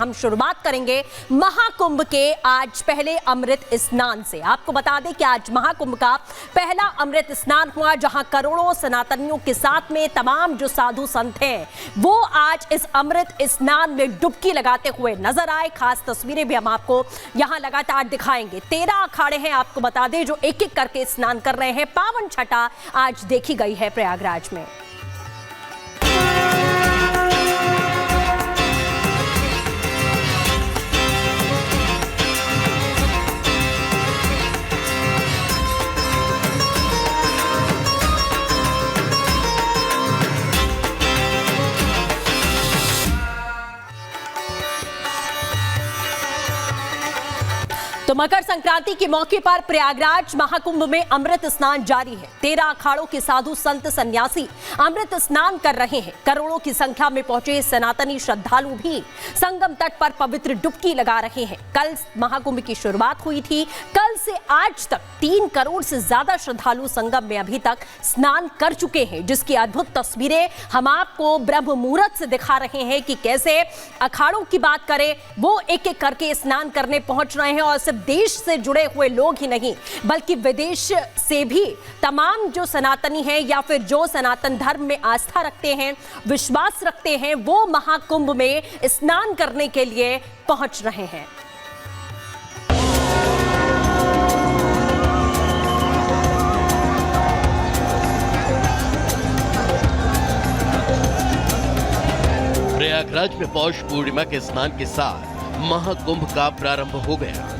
हम शुरुआत करेंगे महाकुंभ के आज पहले अमृत स्नान से। आपको बता दें कि आज महाकुंभ का पहला अमृत स्नान हुआ, जहां करोड़ों सनातनियों के साथ में तमाम जो साधु संत हैं वो आज इस अमृत स्नान में डुबकी लगाते हुए नजर आए। खास तस्वीरें भी हम आपको यहां लगातार दिखाएंगे। 13 अखाड़े हैं, आपको बता दें, जो एक एक करके स्नान कर रहे हैं। पावन छठा आज देखी गई है प्रयागराज में। तो मकर संक्रांति के मौके पर प्रयागराज महाकुंभ में अमृत स्नान जारी है। 13 अखाड़ों के साधु संत सन्यासी अमृत स्नान कर रहे हैं। करोड़ों की संख्या में पहुंचे सनातनी श्रद्धालु भी संगम तट पर पवित्र डुबकी लगा रहे हैं। कल महाकुंभ की शुरुआत हुई थी। कल से आज तक 3 करोड़ से ज्यादा श्रद्धालु संगम में अभी तक स्नान कर चुके हैं, जिसकी अद्भुत तस्वीरें हम आपको ब्रह्म मुहूर्त से दिखा रहे हैं कि कैसे अखाड़ों की बात करें वो एक एक करके स्नान करने पहुंच रहे हैं। और सिर्फ देश से जुड़े हुए लोग ही नहीं बल्कि विदेश से भी तमाम जो सनातनी हैं या फिर जो सनातन धर्म में आस्था रखते हैं, विश्वास रखते हैं, वो महाकुंभ में स्नान करने के लिए पहुंच रहे हैं। प्रयागराज में पौष पूर्णिमा के स्नान के साथ महाकुंभ का प्रारंभ हो गया।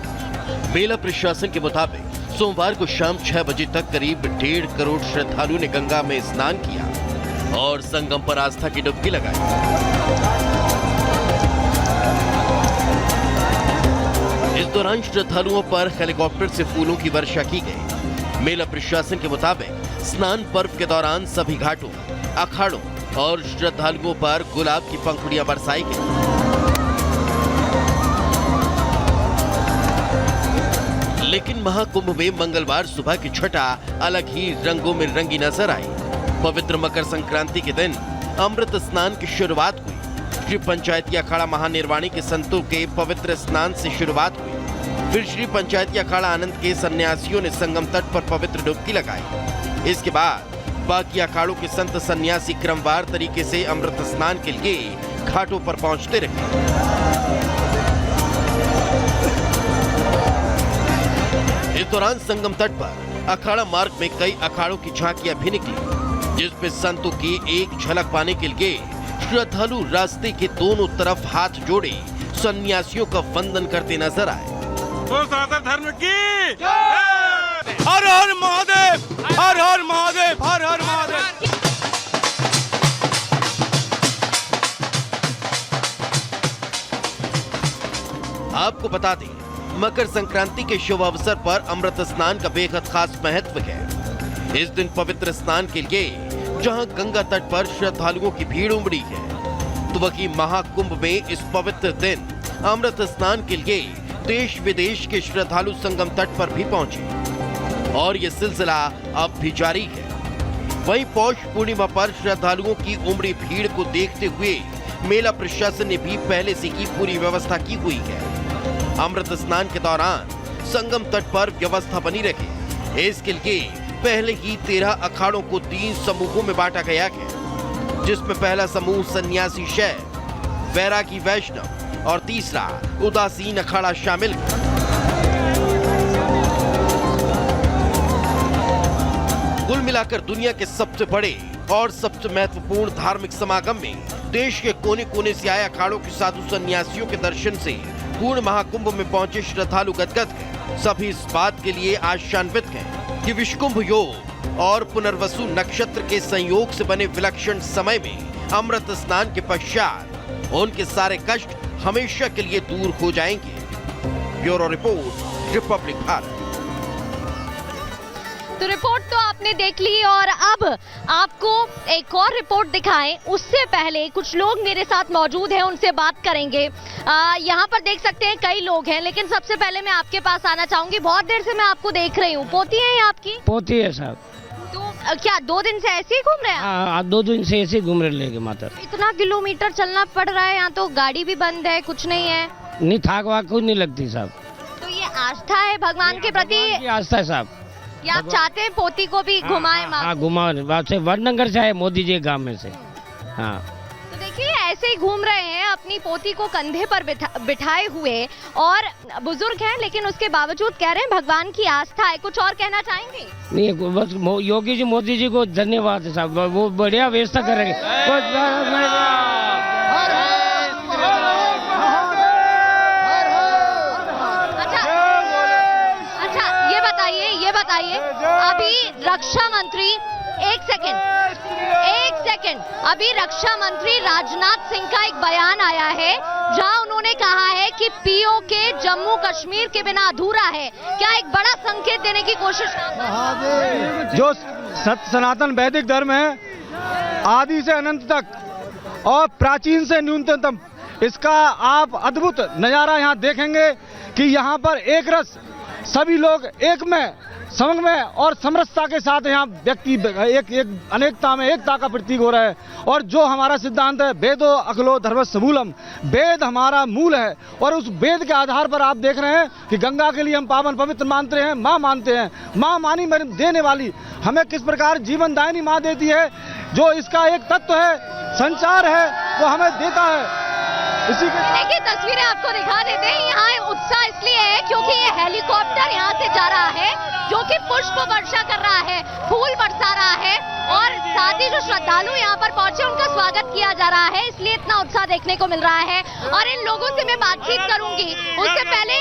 मेला प्रशासन के मुताबिक सोमवार को शाम 6 बजे तक करीब 1.5 करोड़ श्रद्धालुओं ने गंगा में स्नान किया और संगम पर आस्था की डुबकी लगाई। इस दौरान श्रद्धालुओं पर हेलीकॉप्टर से फूलों की वर्षा की गई। मेला प्रशासन के मुताबिक स्नान पर्व के दौरान सभी घाटों, अखाड़ों और श्रद्धालुओं पर गुलाब की पंखुड़ियां बरसाई गई। लेकिन महाकुंभ में मंगलवार सुबह की छठा अलग ही रंगों में रंगी नजर आई। पवित्र मकर संक्रांति के दिन अमृत स्नान की शुरुआत हुई। श्री पंचायती अखाड़ा महानिर्वाणी के संतों के पवित्र स्नान से शुरुआत हुई। फिर श्री पंचायती अखाड़ा आनंद के सन्यासियों ने संगम तट पर पवित्र डुबकी लगाई। इसके बाद बाकी अखाड़ों के संत सन्यासी क्रमवार तरीके से अमृत स्नान के लिए घाटों पर पहुंचते रहे। इस दौरान संगम तट पर अखाड़ा मार्ग में कई अखाड़ों की झांकियां भी निकली, जिसमें संतों की एक झलक पाने के लिए श्रद्धालु रास्ते के दोनों तरफ हाथ जोड़े सन्यासियों का वंदन करते नजर आए। तो सनातन धर्म की हर हर महादेव, हर हर महादेव, हर हर महादेव। आपको बता दें, मकर संक्रांति के शुभ अवसर पर अमृत स्नान का बेहद खास महत्व है। इस दिन पवित्र स्नान के लिए जहां गंगा तट पर श्रद्धालुओं की भीड़ उमड़ी है, तो वहीं महाकुंभ में इस पवित्र दिन अमृत स्नान के लिए देश विदेश के श्रद्धालु संगम तट पर भी पहुंचे और ये सिलसिला अब भी जारी है। वहीं पौष पूर्णिमा पर श्रद्धालुओं की उमड़ी भीड़ को देखते हुए मेला प्रशासन ने भी पहले से ही पूरी व्यवस्था की हुई है। अमृत स्नान के दौरान संगम तट पर व्यवस्था बनी रहे, इसके लिए पहले ही 13 अखाड़ों को 3 समूहों में बांटा गया है, जिसमें पहला समूह सन्यासी शैव, वैरागी वैष्णव और तीसरा उदासीन अखाड़ा शामिल है। कुल मिलाकर दुनिया के सबसे बड़े और सबसे महत्वपूर्ण धार्मिक समागम में देश के कोने कोने से आए अखाड़ों के साधु सन्यासियों के दर्शन से पूर्ण महाकुंभ में पहुंचे श्रद्धालु गदगद हैं। सभी इस बात के लिए आशान्वित हैं कि विश्वकुंभ योग और पुनर्वसु नक्षत्र के संयोग से बने विलक्षण समय में अमृत स्नान के पश्चात उनके सारे कष्ट हमेशा के लिए दूर हो जाएंगे। Bureau report, Republic Bharat. तो रिपोर्ट तो आपने देख ली और अब आपको एक और रिपोर्ट दिखाएं उससे पहले कुछ लोग मेरे साथ मौजूद हैं, उनसे बात करेंगे। यहाँ पर देख सकते हैं कई लोग हैं, लेकिन सबसे पहले मैं आपके पास आना चाहूंगी। बहुत देर से मैं आपको देख रही हूँ। पोती है ये आपकी? पोती है साहब। तो क्या 2 दिन से ऐसे ही घूम रहे हैं? हाँ, 2 दिन से ऐसे घूम रहे लेके माता। इतना किलोमीटर चलना पड़ रहा है, यहाँ तो गाड़ी भी बंद है, कुछ नहीं है। नहीं, थाक वाक कुछ नहीं लगती साहब। तो ये आस्था है भगवान के प्रति, ये आस्था है साहब। या आप चाहते हैं पोती को भी घुमाएं? हाँ, घुमा से वडनगर से है, मोदी जी के गाँव में से। हाँ, तो देखिए ऐसे ही घूम रहे हैं अपनी पोती को कंधे पर बिठाए हुए, और बुजुर्ग हैं लेकिन उसके बावजूद कह रहे हैं भगवान की आस्था है। कुछ और कहना चाहेंगे? नहीं, बस योगी जी मोदी जी को धन्यवाद है साहब, वो बढ़िया व्यवस्था करेंगे। अच्छा, ये बताइए अभी रक्षा मंत्री, एक सेकंड, अभी रक्षा मंत्री राजनाथ सिंह का एक बयान आया है जहां उन्होंने कहा है कि पीओके जम्मू कश्मीर के बिना अधूरा है। क्या एक बड़ा संकेत देने की कोशिश? जो सनातन वैदिक धर्म है, आदि से अनंत तक और प्राचीन से न्यूनतम, इसका आप अद्भुत नजारा यहाँ देखेंगे कि यहाँ पर एक रस, सभी लोग एक में, समन्वय में और समरसता के साथ यहाँ व्यक्ति एक अनेकता में एकता का प्रतीक हो रहा है। और जो हमारा सिद्धांत है, वेदो अखिलो धर्मस्समूलम, वेद हमारा मूल है, और उस वेद के आधार पर आप देख रहे हैं कि गंगा के लिए हम पावन पवित्र मानते हैं, माँ मानते हैं। माँ मानी देने वाली हमें किस प्रकार जीवन दायिनी माँ देती है, जो इसका एक तत्व है, संचार है, वो हमें देता है। इसी के देखिए तस्वीरें आपको दिखा देते हैं। यहाँ उत्साह इसलिए है क्योंकि ये हेलीकॉप्टर यहाँ से जा रहा है जो कि पुष्प वर्षा कर रहा है, फूल बरसा रहा है, और साथ ही जो श्रद्धालु यहाँ पर पहुंचे उनका स्वागत किया जा रहा है, इसलिए इतना उत्साह देखने को मिल रहा है। और इन लोगों से मैं बातचीत करूंगी, उससे पहले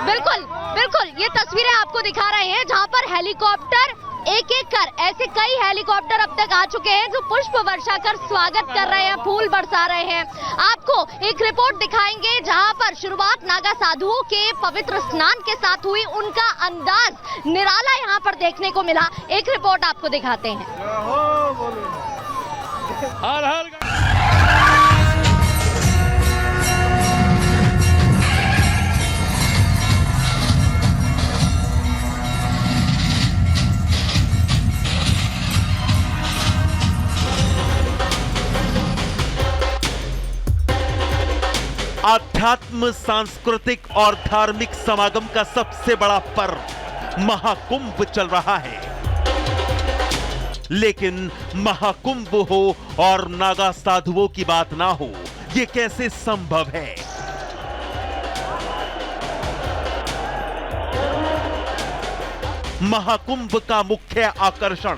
बिल्कुल ये तस्वीरें आपको दिखा रहे हैं जहाँ पर हेलीकॉप्टर एक कर ऐसे कई हेलीकॉप्टर अब तक आ चुके हैं जो पुष्प वर्षा कर स्वागत कर रहे हैं, फूल बरसा रहे हैं। आपको एक रिपोर्ट दिखाएंगे जहां पर शुरुआत नागा साधुओं के पवित्र स्नान के साथ हुई, उनका अंदाज निराला यहां पर देखने को मिला। एक रिपोर्ट आपको दिखाते हैं। हर हर आध्यात्म, सांस्कृतिक और धार्मिक समागम का सबसे बड़ा पर्व महाकुंभ चल रहा है। लेकिन महाकुंभ हो और नागा साधुओं की बात ना हो, ये कैसे संभव है? महाकुंभ का मुख्य आकर्षण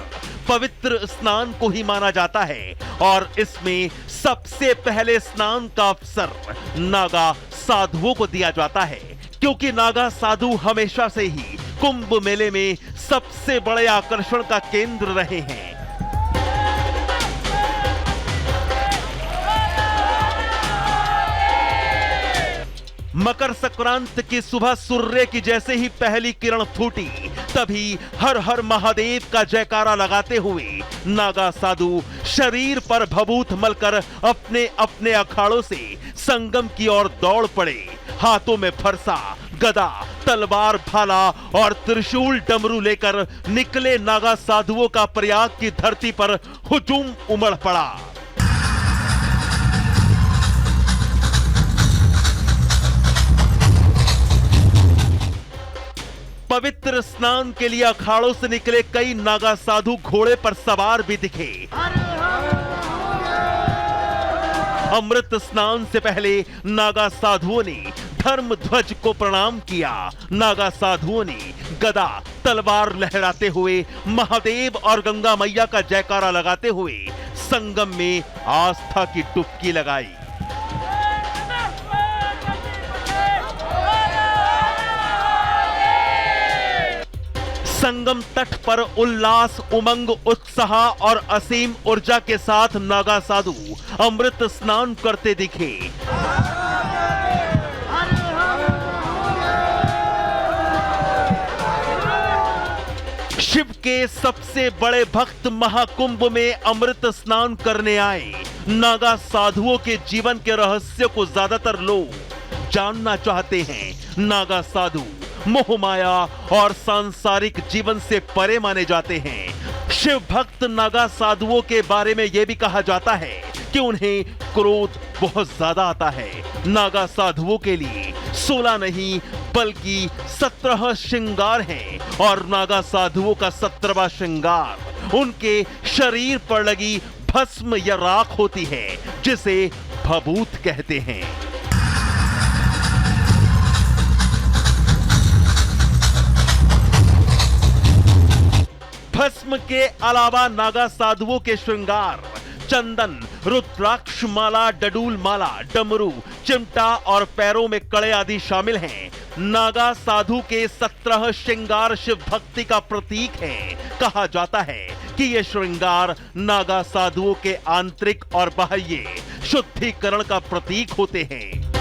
पवित्र स्नान को ही माना जाता है, और इसमें सबसे पहले स्नान का अवसर नागा साधुओं को दिया जाता है, क्योंकि नागा साधु हमेशा से ही कुंभ मेले में सबसे बड़े आकर्षण का केंद्र रहे हैं। मकर संक्रांति की सुबह सूर्य की जैसे ही पहली किरण फूटी, तभी हर हर महादेव का जयकारा लगाते हुए नागा साधु शरीर पर भभूत मलकर अपने अपने अखाड़ों से संगम की ओर दौड़ पड़े। हाथों में फरसा, गदा, तलवार, भाला और त्रिशूल डमरू लेकर निकले नागा साधुओं का प्रयाग की धरती पर हुजूम उमड़ पड़ा। पवित्र स्नान के लिए अखाड़ों से निकले कई नागा साधु घोड़े पर सवार भी दिखे। अमृत स्नान से पहले नागा साधुओं ने धर्म ध्वज को प्रणाम किया। नागा साधुओं ने गदा, तलवार लहराते हुए महादेव और गंगा मैया का जयकारा लगाते हुए संगम में आस्था की डुबकी लगाई। संगम तट पर उल्लास, उमंग, उत्साह और असीम ऊर्जा के साथ नागा साधु अमृत स्नान करते दिखे। शिव के सबसे बड़े भक्त महाकुंभ में अमृत स्नान करने आए नागा साधुओं के जीवन के रहस्य को ज्यादातर लोग जानना चाहते हैं। नागा साधु मोह माया और सांसारिक जीवन से परे माने जाते हैं। शिव भक्त नागा साधुओं के बारे में यह भी कहा जाता है कि उन्हें क्रोध बहुत ज्यादा आता है। नागा साधुओं के लिए 16 नहीं बल्कि 17 श्रृंगार हैं और नागा साधुओं का 17वां श्रृंगार उनके शरीर पर लगी भस्म या राख होती है, जिसे भभूत कहते हैं। भस्म के अलावा नागा साधुओं के श्रृंगार चंदन, रुद्राक्ष माला, डडूल माला, डमरू, चिमटा और पैरों में कड़े आदि शामिल हैं। नागा साधु के 17 श्रृंगार शिव भक्ति का प्रतीक है। कहा जाता है कि ये श्रृंगार नागा साधुओं के आंतरिक और बाह्य शुद्धिकरण का प्रतीक होते हैं।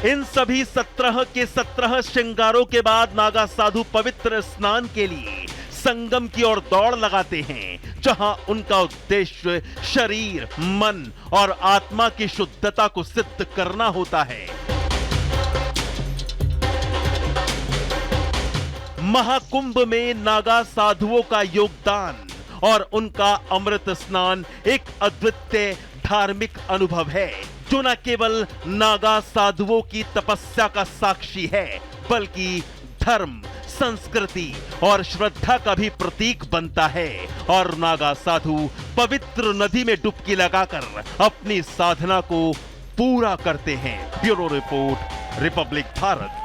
इन सभी 17 के 17 श्रृंगारों के बाद नागा साधु पवित्र स्नान के लिए संगम की ओर दौड़ लगाते हैं, जहां उनका उद्देश्य शरीर, मन और आत्मा की शुद्धता को सिद्ध करना होता है। महाकुंभ में नागा साधुओं का योगदान और उनका अमृत स्नान एक अद्वितीय धार्मिक अनुभव है, जो न केवल नागा साधुओं की तपस्या का साक्षी है, बल्कि धर्म, संस्कृति और श्रद्धा का भी प्रतीक बनता है। और नागा साधु पवित्र नदी में डुबकी लगाकर अपनी साधना को पूरा करते हैं। Bureau report, Republic Bharat.